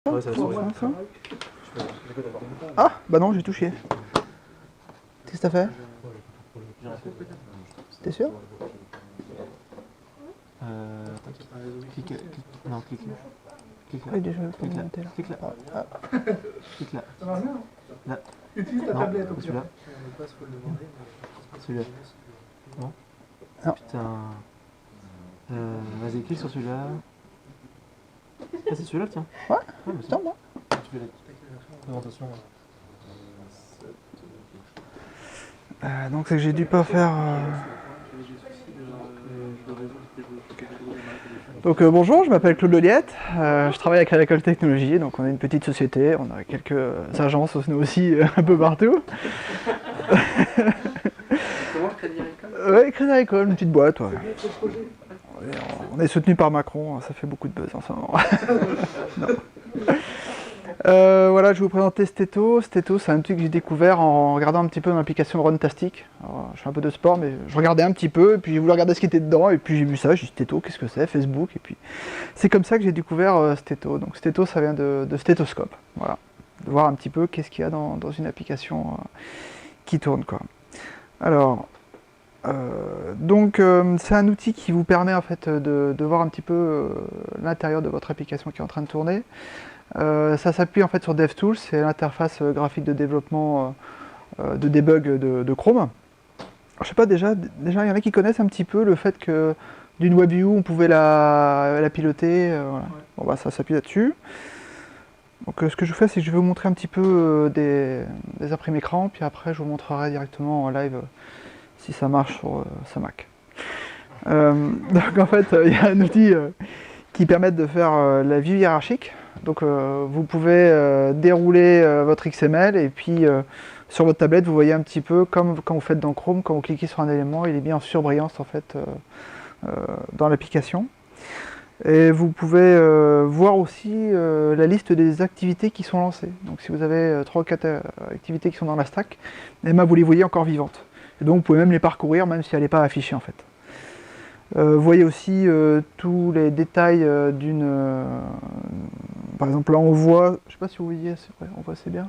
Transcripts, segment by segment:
Ouais, ça va ça. Ah, bah non, j'ai touché. Qu'est-ce que t'as fait? T'es sûr? Clique, non, clique là. Clique là. Oui, déjà, Clique là. monter là. Clique là. Ah. Clique là. Ça marche bien. Là. Utilise ta Non, tablette au pas pire. celui-là. Celui-là. Non. Non. Putain. Vas-y, clique sur celui-là. Ah, c'est celui-là, tiens. Ouais, mais attends, moi. tu fais la présentation. Donc c'est que j'ai dû pas faire... Donc bonjour, je m'appelle Claude Leliette, je travaille avec Agricole Technologies, donc on est une petite société, on a quelques agences nous aussi un peu partout. Comment Crédit Agricole? Ouais, Crédit Agricole, une petite boîte, ouais. On est soutenu par Macron, ça fait beaucoup de buzz en ce moment. Voilà, je vais vous présenter Steto. Steto, c'est un truc que j'ai découvert en regardant un petit peu dans l'application Runtastic. Alors, je fais un peu de sport, mais je regardais un petit peu, et puis j'ai voulu regarder ce qui était dedans, et puis j'ai vu ça, j'ai dit Steto, qu'est-ce que c'est? Facebook, et puis c'est comme ça que j'ai découvert Steto. Donc Steto, ça vient de stéthoscope, voilà. De voir un petit peu qu'est-ce qu'il y a dans une application qui tourne, quoi. Alors, c'est un outil qui vous permet en fait de voir un petit peu l'intérieur de votre application qui est en train de tourner. Ça s'appuie en fait sur DevTools, c'est l'interface graphique de développement de debug de Chrome. Alors, je sais pas, déjà il y en a qui connaissent un petit peu le fait que d'une WebView on pouvait la piloter, voilà. Ouais. Bon bah ça s'appuie là-dessus. Donc ce que je fais, c'est que je vais vous montrer un petit peu des imprimes écran, puis après je vous montrerai directement en live si ça marche sur sa Mac. Donc en fait, il y a un outil qui permet de faire la vue hiérarchique. Donc vous pouvez dérouler votre XML et puis sur votre tablette vous voyez un petit peu comme quand vous faites dans Chrome, quand vous cliquez sur un élément, il est mis en surbrillance en fait dans l'application. Et vous pouvez voir aussi la liste des activités qui sont lancées. Donc si vous avez 3 ou 4 activités qui sont dans la stack, et ben, vous les voyez encore vivantes. Et donc vous pouvez même les parcourir même si elle n'est pas affichée en fait. Vous voyez aussi tous les détails par exemple là on voit, je sais pas si vous voyez, c'est vrai, on voit assez bien.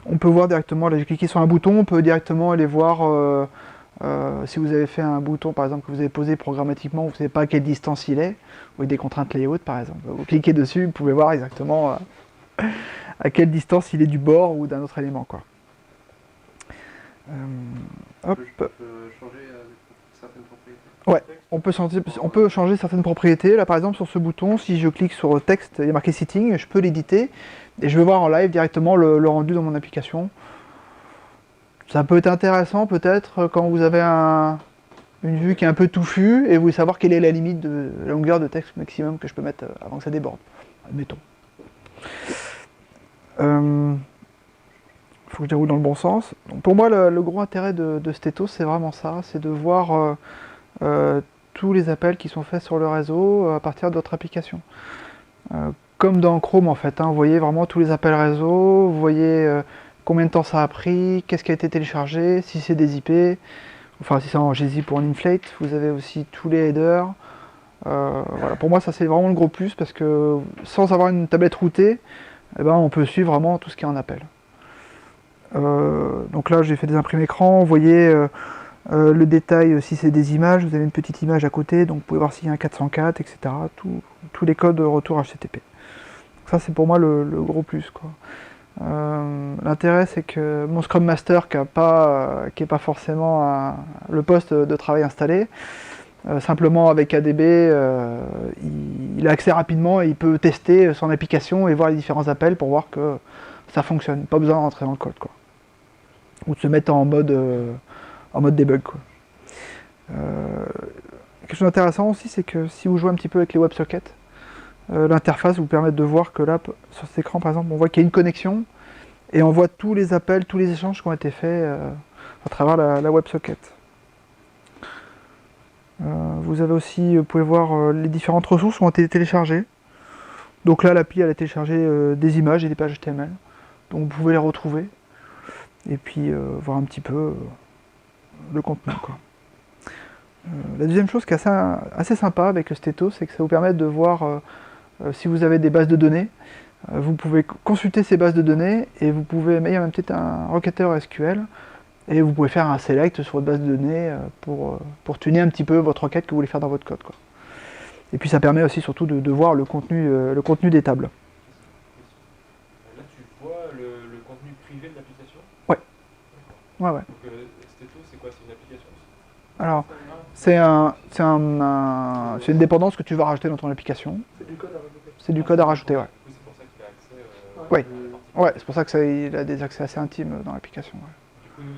On peut voir directement, là j'ai cliqué sur un bouton, on peut directement aller voir si vous avez fait un bouton par exemple que vous avez posé programmatiquement, vous ne savez pas à quelle distance il est, ou des contraintes layout par exemple. Vous cliquez dessus, vous pouvez voir exactement à quelle distance il est du bord ou d'un autre élément, quoi. Hop. Je peux changer certaines propriétés. Ouais, on peut changer certaines propriétés. Là par exemple sur ce bouton, si je clique sur texte, il y a marqué Setting, je peux l'éditer et je vais voir en live directement le rendu dans mon application. Ça peut être intéressant peut-être quand vous avez une vue qui est un peu touffue et vous voulez savoir quelle est la limite de la longueur de texte maximum que je peux mettre avant que ça déborde. Admettons. Faut que je déroule dans le bon sens. Donc pour moi, le gros intérêt de Steto, c'est vraiment ça, c'est de voir tous les appels qui sont faits sur le réseau à partir de votre application. Comme dans Chrome en fait, hein, vous voyez vraiment tous les appels réseau, vous voyez combien de temps ça a pris, qu'est-ce qui a été téléchargé, si c'est des IP, enfin si c'est en gzip ou en inflate, vous avez aussi tous les headers. Voilà. Pour moi ça c'est vraiment le gros plus parce que sans avoir une tablette routée, eh ben, on peut suivre vraiment tout ce qui est en appel. Donc là j'ai fait des imprimes écran, vous voyez le détail, si c'est des images, vous avez une petite image à côté, donc vous pouvez voir s'il y a un 404, etc. Tous les codes de retour HTTP. Donc ça c'est pour moi le gros plus, quoi. L'intérêt c'est que mon Scrum Master qui n'est pas forcément le poste de travail installé, simplement avec ADB, il a accès rapidement et il peut tester son application et voir les différents appels pour voir que ça fonctionne. Pas besoin de rentrer dans le code, quoi. Ou de se mettre en mode debug, quoi. Quelque chose d'intéressant aussi, c'est que si vous jouez un petit peu avec les WebSockets, l'interface vous permet de voir que là, sur cet écran par exemple, on voit qu'il y a une connexion et on voit tous les appels, tous les échanges qui ont été faits à travers la WebSocket. Vous avez aussi, vous pouvez voir les différentes ressources qui ont été téléchargées. Donc là, l'appli elle a téléchargé des images et des pages HTML, donc vous pouvez les retrouver et puis voir un petit peu le contenu, quoi. La deuxième chose qui est assez sympa avec Steto, c'est que ça vous permet de voir si vous avez des bases de données, Vous pouvez consulter ces bases de données et vous pouvez mettre même peut-être un requêteur SQL et vous pouvez faire un select sur votre base de données pour tuner un petit peu votre requête que vous voulez faire dans votre code, quoi. Et puis ça permet aussi surtout de voir le contenu des tables. Là, tu vois le contenu privé de l'application? Ouais. Ouais. Donc, Steto, c'est quoi? C'est une application? Alors, c'est une dépendance que tu vas rajouter dans ton application. C'est du code à rajouter. C'est du code à rajouter, ouais. Oui, c'est pour ça qu'il a accès Ouais. à la partie. Ouais, c'est pour ça qu'il a des accès assez intimes dans l'application. Ouais. Du coup, nous,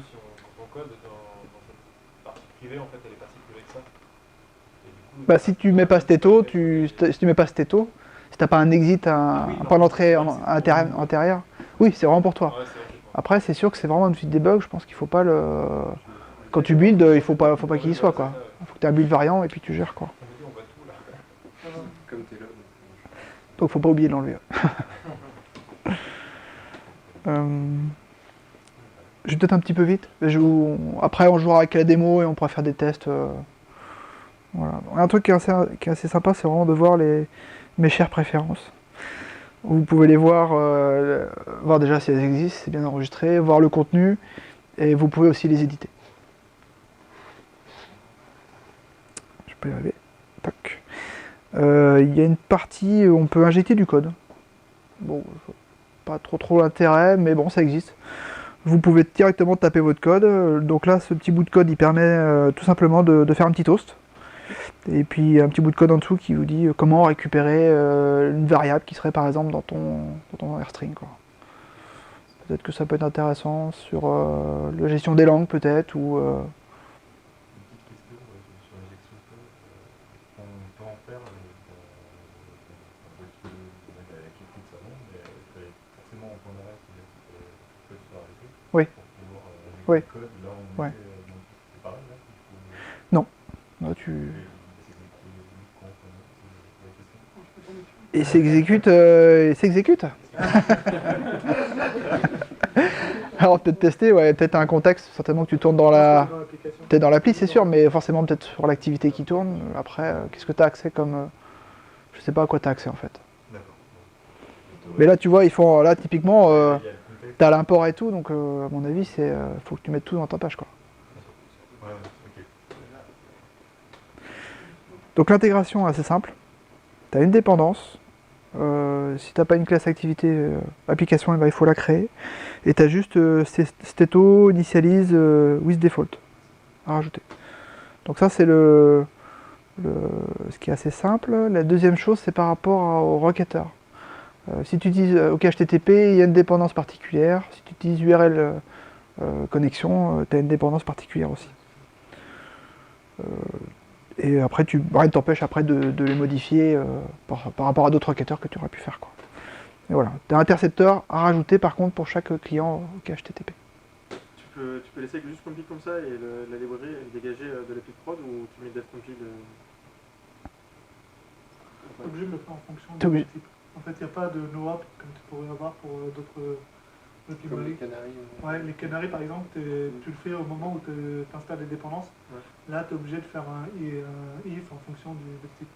quand on code dans cette partie privée, en fait, elle est pas si privée que ça. Et du coup, Bah, si tu mets pas Steto, si tu mets pas Steto, si t'as pas un exit, un point d'entrée intérieur, oui, c'est vraiment pour toi. ouais, c'est vrai que Après, c'est sûr que c'est vraiment un outil de debug, je pense qu'il faut pas le... Quand tu builds, il faut pas qu'il y soit, quoi. Il faut que tu aies un build variant et puis tu gères, quoi. on me dit, on voit tout là. Comme t'es là. Donc faut pas oublier de l'enlever. Je vais peut-être un petit peu vite. Après, on jouera avec la démo et on pourra faire des tests. Voilà. Un truc qui est assez sympa, c'est vraiment de voir mes chères préférences. Vous pouvez les voir, voir déjà si elles existent, si c'est bien enregistré, voir le contenu, et vous pouvez aussi les éditer. Je peux y arriver. Tac. Il y a une partie où on peut injecter du code. Bon, pas trop l'intérêt, mais bon, ça existe. Vous pouvez directement taper votre code. Donc là, ce petit bout de code, il permet tout simplement de faire un petit toast. Et puis un petit bout de code en dessous qui vous dit comment récupérer une variable qui serait par exemple dans ton AirString, quoi. Peut-être que ça peut être intéressant sur la gestion des langues peut-être, ou... Une petite question sur l'injection de code. On peut en faire avec qui écoute sa langue, mais il fallait forcément en point d'arrêt, c'est-à-dire que le code soit arrêté. Oui. Pour pouvoir Oui. le code, là on Ouais. était, donc c'est pareil là. Là, tu... Et Et s'exécute. Alors peut-être tester, ouais, peut-être un contexte, certainement que tu tournes dans la... Dans l'application. Peut-être dans l'appli, c'est sûr, mais forcément peut-être sur l'activité qui tourne. Après, qu'est-ce que tu as accès comme... je sais pas à quoi tu as accès en fait. D'accord. Mais là, tu vois, ils font... Là, typiquement, Il y a le contexte. tu as l'import et tout, donc à mon avis, c'est faut que tu mettes tout dans ta page, quoi. Ouais, ok. Donc l'intégration est assez simple. Tu as une dépendance. Si tu n'as pas une classe activité application, eh ben, il faut la créer. Et tu as juste Steto initialise with default à rajouter. Donc ça, c'est ce qui est assez simple. La deuxième chose, c'est par rapport au requêteur. Si tu utilises OK HTTP, il y a une dépendance particulière. Si tu utilises URL connexion, tu as une dépendance particulière aussi. Et après, rien ne t'empêche après de les modifier par rapport à d'autres requêteurs que tu aurais pu faire, quoi. Et voilà. Tu as un intercepteur à rajouter par contre pour chaque client OK HTTP. Tu peux laisser juste compile comme ça et la librairie est dégagée de l'API prod ou tu mets dev compile T'es obligé de le faire en fonction T'es obligé. du type. En fait, il n'y a pas de no-op comme tu pourrais avoir pour d'autres Comme les librairies. canaries. Ouais, les canaries par exemple, tu le fais au moment où tu installes les dépendances. Ouais. Là, tu es obligé de faire un if en fonction du type.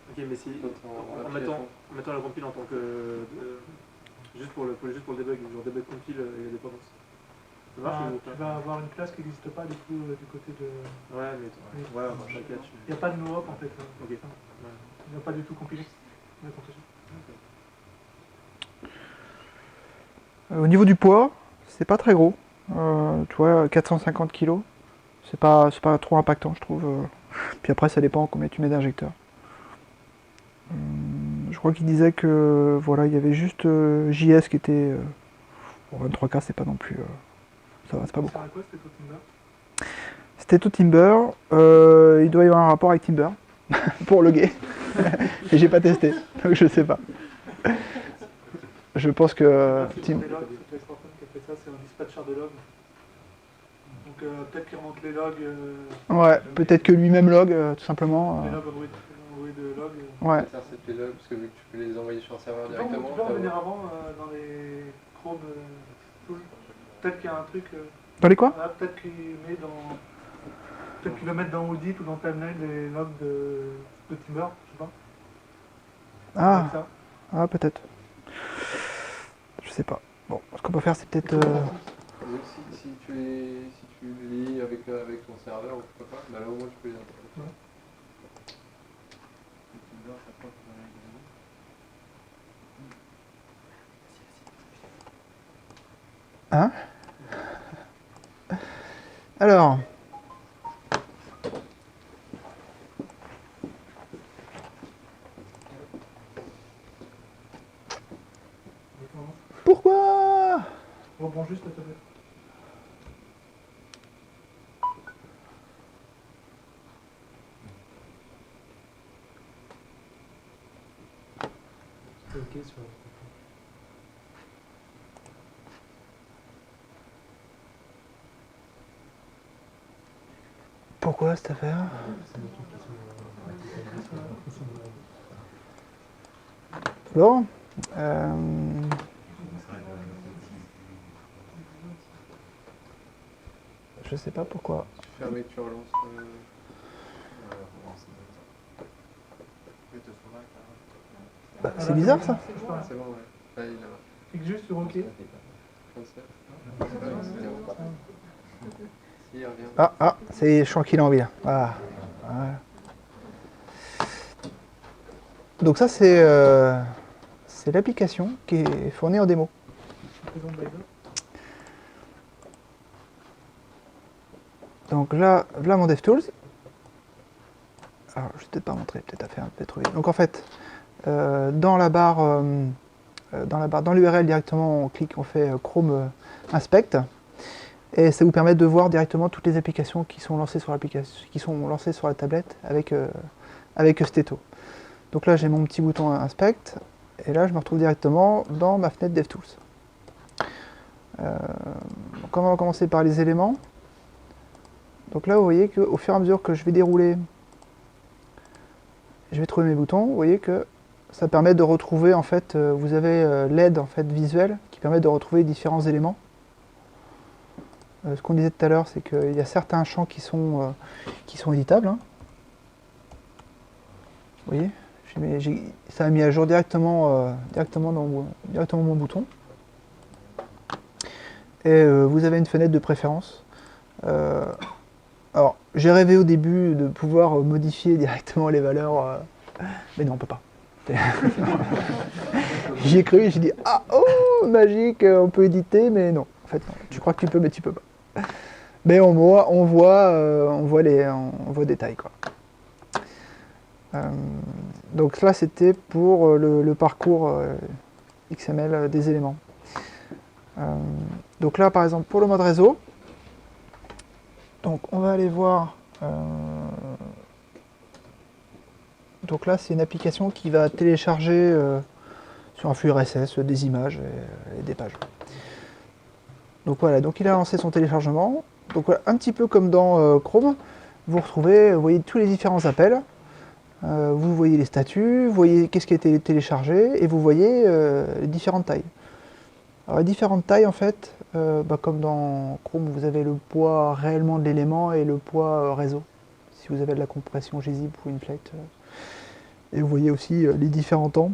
Ok, mais si en mettant la compile en tant que juste pour le debug, genre debug compile et la dépendance. Ça marche ou Tu pas? vas avoir une classe qui n'existe pas du coup du côté de. Ouais, mais ouais, dans chaque cas tu. Il n'y a pas de no-op en fait. Ok. Il n'y a pas du tout compilé. D'accord, c'est ça. Au niveau du poids, c'est pas très gros. Tu vois, 450 kg. C'est pas trop impactant, je trouve. Puis après, ça dépend combien tu mets d'injecteurs. Je crois qu'il disait que voilà, il y avait juste JS qui était. Bon, 23K, c'est pas non plus. Ça va, c'est pas Ça beaucoup. sert à quoi c'était Timber? C'était tout Timber. Il doit y avoir un rapport avec Timber pour loguer. Et j'ai pas testé, donc je sais pas. Je pense que. C'est les logs, c'est Exporton qui a fait ça, c'est un dispatcher de logs. Donc peut-être qu'il remonte les logs. Ouais, peut-être que lui-même log, tout simplement. Les logs envoyés de logs. Ouais. Intercepter les logs, parce que vu que tu peux les envoyer sur un serveur Tu peux directement. en venir avant dans les Chrome tools. Peut-être qu'il y a un truc. Dans les quoi? Là, peut-être qu'il met dans. Peut-être qu'il va mettre dans Audit ou dans Timeline les logs de Timber, je sais pas. Ah, Comme ça. ah peut-être. sais pas. Bon, ce qu'on peut faire, c'est peut-être... Donc, si tu lis avec ton serveur ou je sais pas, bah là au moins tu peux les interpréter. Ouais. Hein? Alors... Pourquoi? Reprends juste la tablette. C'est ok sur la Pourquoi cette affaire? c'est des trucs qui sont Bon. Je sais pas pourquoi. Tu fermes et tu relances. Bah, c'est bizarre ça. C'est bon, ouais. Là, il a Clique juste sur OK. 37. Si, il revient. Ah, c'est je suis en qu'il a envie là. Voilà. Donc ça c'est l'application qui est fournie en démo. Présente Blender. Donc là mon DevTools. Alors je vais peut-être pas montrer, peut-être à faire un peu trop vite. Donc en fait, dans l'URL directement, on clique, on fait Chrome Inspect, et ça vous permet de voir directement toutes les applications qui sont lancées sur la tablette avec Steto. Donc là j'ai mon petit bouton Inspect, et là je me retrouve directement dans ma fenêtre DevTools. Donc on va commencer par les éléments. Donc là vous voyez qu'au fur et à mesure que je vais dérouler, je vais trouver mes boutons, vous voyez que ça permet de retrouver, en fait, vous avez l'aide en fait, visuelle qui permet de retrouver différents éléments. Ce qu'on disait tout à l'heure, c'est qu'il y a certains champs qui sont éditables. Hein. Vous voyez, ça a mis à jour directement mon bouton. Et vous avez une fenêtre de préférence. Alors, j'ai rêvé au début de pouvoir modifier directement les valeurs, mais non, on peut pas. J'y ai cru, j'ai dit ah oh magique, on peut éditer, mais non. En fait, non. Tu crois que tu peux, mais tu peux pas. Mais on voit détails quoi. Donc là, c'était pour le parcours XML des éléments. Donc là, par exemple, pour le mode réseau. Donc on va aller voir, donc là c'est une application qui va télécharger sur un flux RSS des images et des pages. Donc voilà, donc il a lancé son téléchargement. Donc voilà, un petit peu comme dans Chrome, vous voyez tous les différents appels, vous voyez les statuts, vous voyez qu'est-ce qui a été téléchargé et vous voyez les différentes tailles. Alors les différentes tailles en fait, comme dans Chrome, vous avez le poids réellement de l'élément et le poids réseau, si vous avez de la compression gzip ou inflate. Et vous voyez aussi les différents temps.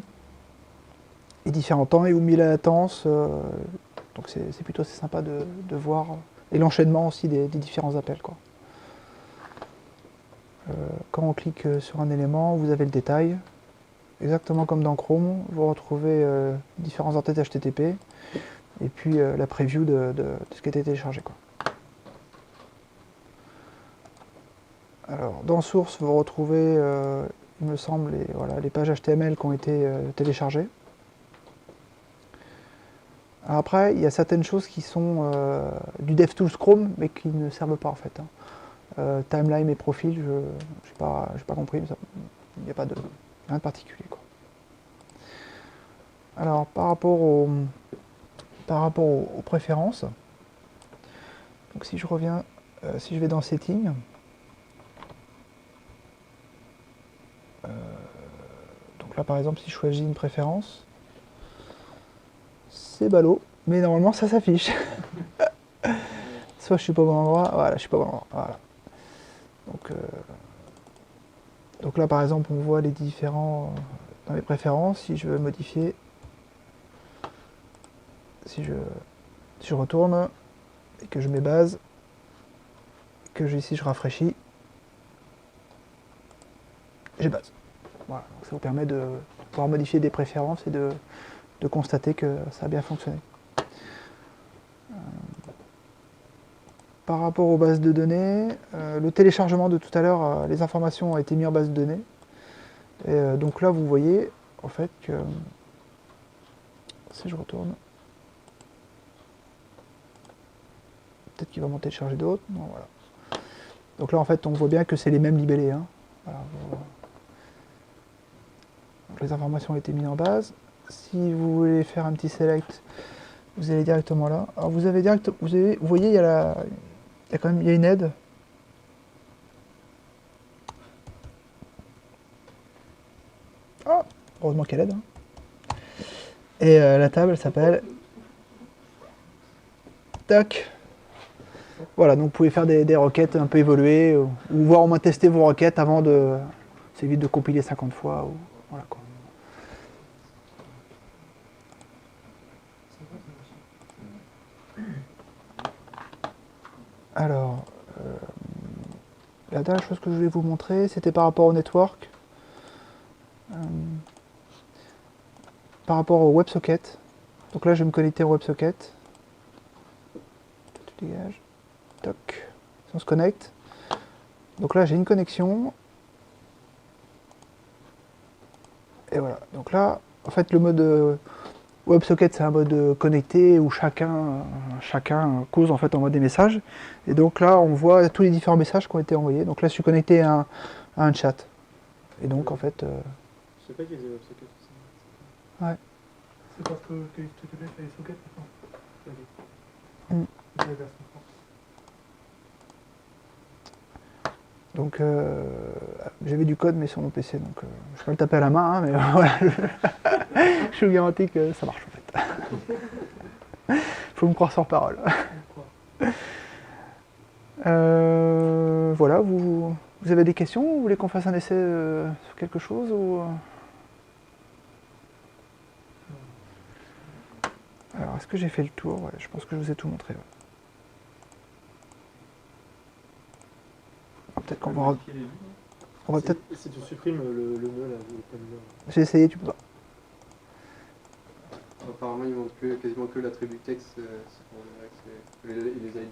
Et vous met la latence, donc c'est plutôt assez sympa de voir. Et l'enchaînement aussi des différents appels. Quoi. Quand on clique sur un élément, vous avez le détail. Exactement comme dans Chrome, vous retrouvez différents entêtes HTTP. Et puis la preview de ce qui a été téléchargé. Quoi. Alors, dans Source, vous retrouvez, il me semble, les pages HTML qui ont été téléchargées. Alors après, il y a certaines choses qui sont du DevTools Chrome, mais qui ne servent pas en fait. Hein. Timeline et profil, je n'ai pas compris, mais il n'y a pas rien de particulier. Quoi. Alors, par rapport aux préférences, donc si je reviens, si je vais dans Settings, donc là par exemple si je choisis une préférence, c'est ballot, mais normalement ça s'affiche. Soit je suis pas au bon endroit, voilà, je suis pas au bon endroit. Voilà. Donc là par exemple on voit les différents dans les préférences, si je veux modifier. si je retourne et que je mets base, que ici je rafraîchis, j'ai base. Voilà, donc ça vous permet de pouvoir modifier des préférences et de constater que ça a bien fonctionné. Par rapport aux bases de données, le téléchargement de tout à l'heure, les informations ont été mises en base de données. Et donc là, vous voyez en fait que si je retourne, peut-être qu'il va m'en télécharger d'autres. Non, voilà. Donc là, en fait, on voit bien que c'est les mêmes libellés. Hein. Voilà, donc les informations ont été mises en base. Si vous voulez faire un petit select, vous allez directement là. Alors vous voyez, il y a il y a une aide. Ah, heureusement qu'il y a l'aide. Hein. Et la table, elle s'appelle tac. Voilà, donc vous pouvez faire des requêtes un peu évoluées, ou voir au moins tester vos requêtes avant de... Ça évite de compiler 50 fois. Ou, voilà, quoi. Alors, la dernière chose que je voulais vous montrer, c'était par rapport au network. Par rapport au WebSocket. Donc là, je vais me connecter au WebSocket. Tout dégage. Toc. Si on se connecte. Donc là, j'ai une connexion. Et voilà. Donc là, en fait, le mode WebSocket, c'est un mode connecté où chacun cause en fait envoie des messages. Et donc là, on voit tous les différents messages qui ont été envoyés. Donc là, je suis connecté à un chat. Et donc, en fait... Je sais pas qu'ils aient WebSocket. Ouais. C'est parce que HTTP fait les sockets Ok. Mm. C'est la version France. Donc j'avais du code mais sur mon PC, donc je vais pas le taper à la main, hein, mais voilà, je vous garantis que ça marche en fait. Faut me croire sur parole. Voilà, vous avez des questions? Vous voulez qu'on fasse un essai sur quelque chose ou... Alors est-ce que j'ai fait le tour? Ouais, je pense que je vous ai tout montré. Ouais. Peut-être qu'on va... On va peut-être... Si tu supprimes le nœud là, le nœud. J'ai essayé, tu peux pas. Apparemment, il montre quasiment que l'attribut texte, et les ID.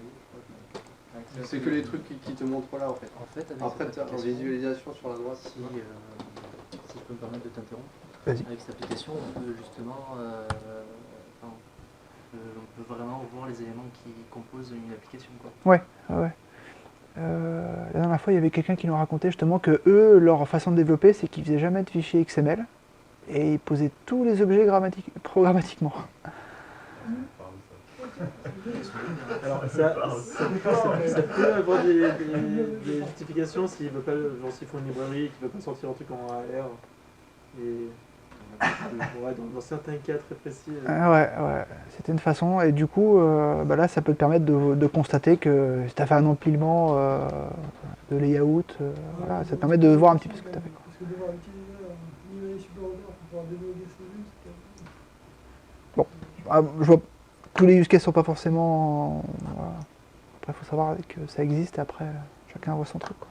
C'est que les trucs qui te montrent là en fait. En fait, avec Après, cette en application, visualisation sur la droite. si je peux me permettre de t'interrompre, Vas-y. avec cette application, on peut justement, on peut vraiment voir les éléments qui composent une application, quoi. Ouais, ouais. La dernière fois, il y avait quelqu'un qui nous racontait justement que eux, leur façon de développer, c'est qu'ils faisaient jamais de fichiers XML et ils posaient tous les objets programmatiquement. Alors ça peut avoir des justifications s'ils veulent pas, genre s'ils font une librairie qui ne veut pas sortir un truc en AR. Et ouais, dans certains cas très précis. Ouais, c'était une façon. Et du coup, là, ça peut te permettre de constater que si tu as fait un empilement de layout, voilà, ça te permet de voir un petit peu ce que tu as fait. Parce que devoir utiliser un librairie supporter pour pouvoir débloquer ces vues, c'est Bon, je vois, tous les use cases sont pas forcément... voilà. Après, il faut savoir que ça existe et après, chacun voit son truc, quoi.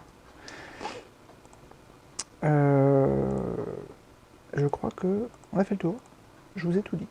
Je crois que on a fait le tour. Je vous ai tout dit.